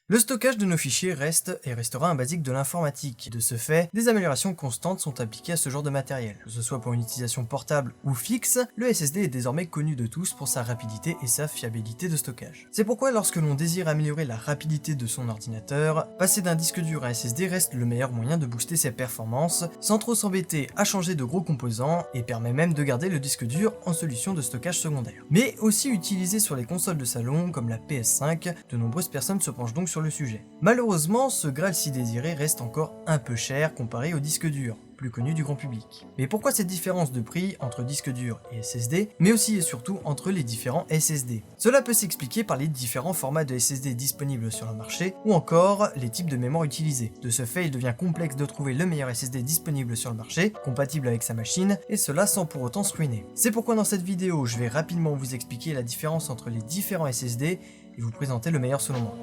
Le stockage de nos fichiers reste et restera un basique de l'informatique. De ce fait, des améliorations constantes sont appliquées à ce genre de matériel. Que ce soit pour une utilisation portable ou fixe, le SSD est désormais connu de tous pour sa rapidité et sa fiabilité de stockage. C'est pourquoi lorsque l'on désire améliorer la rapidité de son ordinateur, passer d'un disque dur à un SSD reste le meilleur moyen de booster ses performances, sans trop s'embêter à changer de gros composants, et permet même de garder le disque dur en solution de stockage secondaire. Mais aussi utilisé sur les consoles de salon comme la PS5, de nombreuses personnes se penchent donc sur le sujet. Malheureusement, ce Graal si désiré reste encore un peu cher comparé au disque dur, plus connu du grand public. Mais pourquoi cette différence de prix entre disque dur et SSD, mais aussi et surtout entre les différents SSD? Cela peut s'expliquer par les différents formats de SSD disponibles sur le marché, ou encore les types de mémoire utilisés. De ce fait, il devient complexe de trouver le meilleur SSD disponible sur le marché, compatible avec sa machine, et cela sans pour autant se ruiner. C'est pourquoi dans cette vidéo, je vais rapidement vous expliquer la différence entre les différents SSD et vous présenter le meilleur selon moi.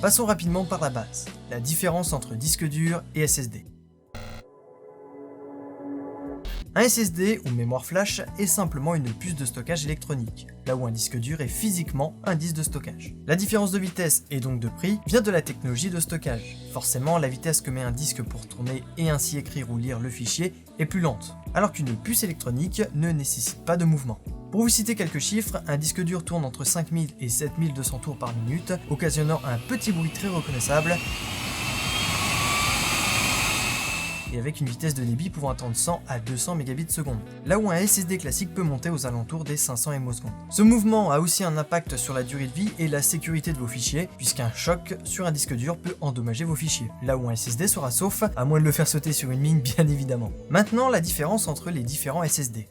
Passons rapidement par la base, la différence entre disque dur et SSD. Un SSD ou mémoire flash est simplement une puce de stockage électronique, là où un disque dur est physiquement un disque de stockage. La différence de vitesse et donc de prix vient de la technologie de stockage. Forcément, la vitesse que met un disque pour tourner et ainsi écrire ou lire le fichier est plus lente, alors qu'une puce électronique ne nécessite pas de mouvement. Pour vous citer quelques chiffres, un disque dur tourne entre 5000 et 7200 tours par minute, occasionnant un petit bruit très reconnaissable et avec une vitesse de débit pouvant atteindre 100 à 200 mégabits seconde, là où un SSD classique peut monter aux alentours des 500 ms. Ce mouvement a aussi un impact sur la durée de vie et la sécurité de vos fichiers, puisqu'un choc sur un disque dur peut endommager vos fichiers, là où un SSD sera sauf, à moins de le faire sauter sur une mine bien évidemment. Maintenant, la différence entre les différents SSD.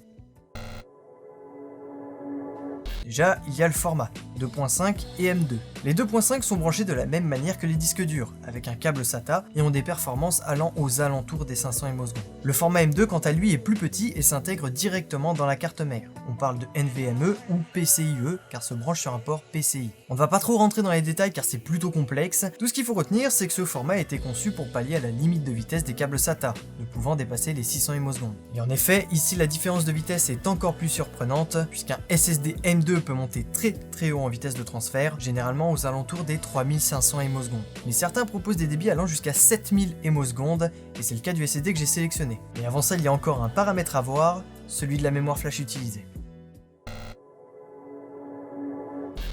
Déjà, il y a le format, 2.5 et M2. Les 2.5 sont branchés de la même manière que les disques durs, avec un câble SATA et ont des performances allant aux alentours des 500 ms. Le format M2 quant à lui est plus petit et s'intègre directement dans la carte mère. On parle de NVMe ou PCIe car se branche sur un port PCI. On ne va pas trop rentrer dans les détails car c'est plutôt complexe. Tout ce qu'il faut retenir, c'est que ce format a été conçu pour pallier à la limite de vitesse des câbles SATA, ne pouvant dépasser les 600 ms. Et en effet, ici la différence de vitesse est encore plus surprenante, puisqu'un SSD M2 peut monter très haut en vitesse de transfert, généralement aux alentours des 3500 ms. Mais certains proposent des débits allant jusqu'à 7000 ms, et c'est le cas du SSD que j'ai sélectionné. Mais avant ça, il y a encore un paramètre à voir, celui de la mémoire flash utilisée.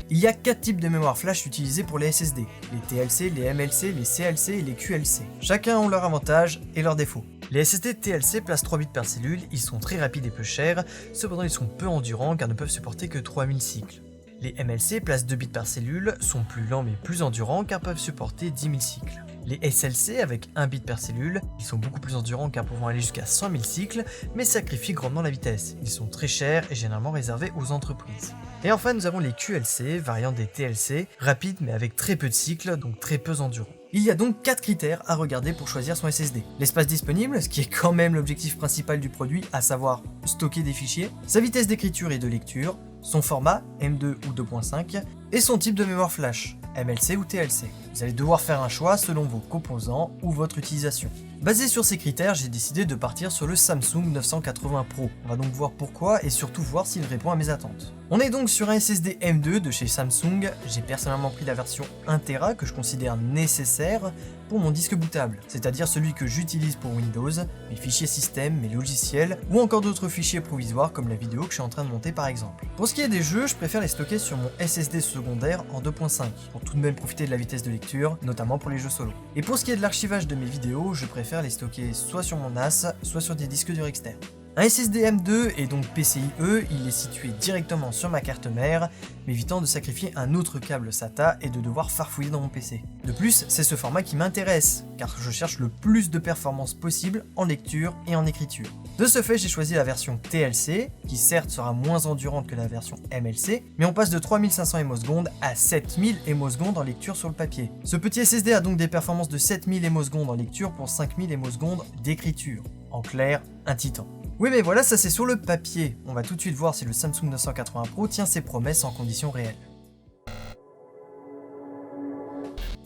Il y a 4 types de mémoire flash utilisés pour les SSD, les TLC, les MLC, les CLC et les QLC. Chacun ont leurs avantages et leurs défauts. Les SSD TLC placent 3 bits par cellule, ils sont très rapides et peu chers, cependant ils sont peu endurants car ne peuvent supporter que 3000 cycles. Les MLC placent 2 bits par cellule, sont plus lents mais plus endurants car peuvent supporter 10 000 cycles. Les SLC avec 1 bit par cellule, ils sont beaucoup plus endurants car pouvant aller jusqu'à 100 000 cycles, mais sacrifient grandement la vitesse. Ils sont très chers et généralement réservés aux entreprises. Et enfin nous avons les QLC, variantes des TLC, rapides mais avec très peu de cycles, donc très peu endurants. Il y a donc 4 critères à regarder pour choisir son SSD. L'espace disponible, ce qui est quand même l'objectif principal du produit, à savoir stocker des fichiers, sa vitesse d'écriture et de lecture, son format, M2 ou 2.5, et son type de mémoire flash, MLC ou TLC. Vous allez devoir faire un choix selon vos composants ou votre utilisation. Basé sur ces critères, j'ai décidé de partir sur le Samsung 980 Pro. On va donc voir pourquoi et surtout voir s'il répond à mes attentes. On est donc sur un SSD M2 de chez Samsung. J'ai personnellement pris la version 1TB que je considère nécessaire pour mon disque bootable, c'est-à-dire celui que j'utilise pour Windows, mes fichiers système, mes logiciels ou encore d'autres fichiers provisoires comme la vidéo que je suis en train de monter par exemple. Pour ce qui est des jeux, je préfère les stocker sur mon SSD secondaire en 2.5 pour tout de même profiter de la vitesse de lecture, notamment pour les jeux solo. Et pour ce qui est de l'archivage de mes vidéos, je préfère les stocker soit sur mon NAS, soit sur des disques durs externes. Un SSD M2 et donc PCIe, il est situé directement sur ma carte mère, m'évitant de sacrifier un autre câble SATA et de devoir farfouiller dans mon PC. De plus, c'est ce format qui m'intéresse, car je cherche le plus de performance possible en lecture et en écriture. De ce fait, j'ai choisi la version TLC, qui certes sera moins endurante que la version MLC, mais on passe de 3500 ms à 7000 ms en lecture sur le papier. Ce petit SSD a donc des performances de 7000 ms en lecture pour 5000 ms d'écriture. En clair, un titan. Oui mais voilà, ça c'est sur le papier. On va tout de suite voir si le Samsung 980 Pro tient ses promesses en conditions réelles.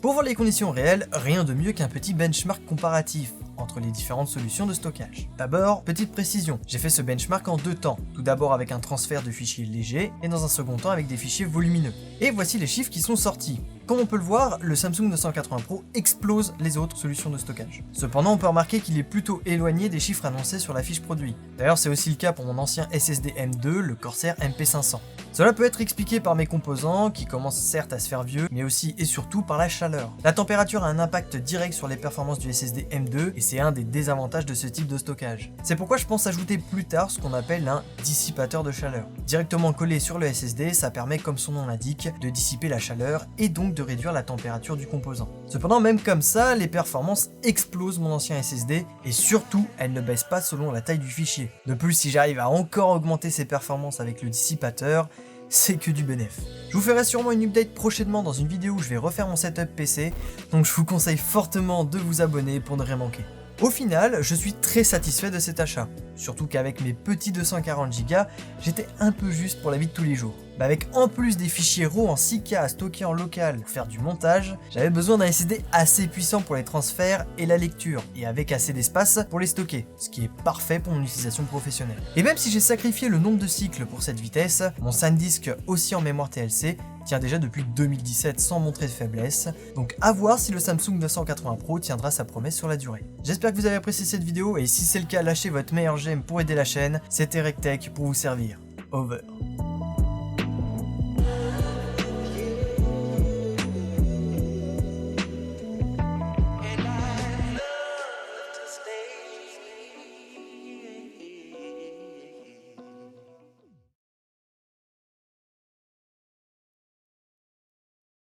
Pour voir les conditions réelles, rien de mieux qu'un petit benchmark comparatif entre les différentes solutions de stockage. D'abord, petite précision, j'ai fait ce benchmark en 2 temps. Tout d'abord avec un transfert de fichiers légers et dans un second temps avec des fichiers volumineux. Et voici les chiffres qui sont sortis. Comme on peut le voir, le Samsung 980 Pro explose les autres solutions de stockage. Cependant, on peut remarquer qu'il est plutôt éloigné des chiffres annoncés sur la fiche produit. D'ailleurs, c'est aussi le cas pour mon ancien SSD M2, le Corsair MP500. Cela peut être expliqué par mes composants, qui commencent certes à se faire vieux, mais aussi et surtout par la chaleur. La température a un impact direct sur les performances du SSD M2, et c'est un des désavantages de ce type de stockage. C'est pourquoi je pense ajouter plus tard ce qu'on appelle un dissipateur de chaleur. Directement collé sur le SSD, ça permet, comme son nom l'indique, de dissiper la chaleur et donc de réduire la température du composant. Cependant, même comme ça, les performances explosent mon ancien SSD, et surtout, elles ne baissent pas selon la taille du fichier. De plus, si j'arrive à encore augmenter ses performances avec le dissipateur, c'est que du bénéf. Je vous ferai sûrement une update prochainement dans une vidéo où je vais refaire mon setup PC, donc je vous conseille fortement de vous abonner pour ne rien manquer. Au final, je suis très satisfait de cet achat, surtout qu'avec mes petits 240Go, j'étais un peu juste pour la vie de tous les jours. Mais avec en plus des fichiers RAW en 6K à stocker en local pour faire du montage, j'avais besoin d'un SSD assez puissant pour les transferts et la lecture, et avec assez d'espace pour les stocker, ce qui est parfait pour mon utilisation professionnelle. Et même si j'ai sacrifié le nombre de cycles pour cette vitesse, mon SanDisk aussi en mémoire TLC tient déjà depuis 2017 sans montrer de faiblesse, donc à voir si le Samsung 980 Pro tiendra sa promesse sur la durée. J'espère que vous avez apprécié cette vidéo, et si c'est le cas, lâchez votre meilleur j'aime pour aider la chaîne. C'était RecTech pour vous servir. Over.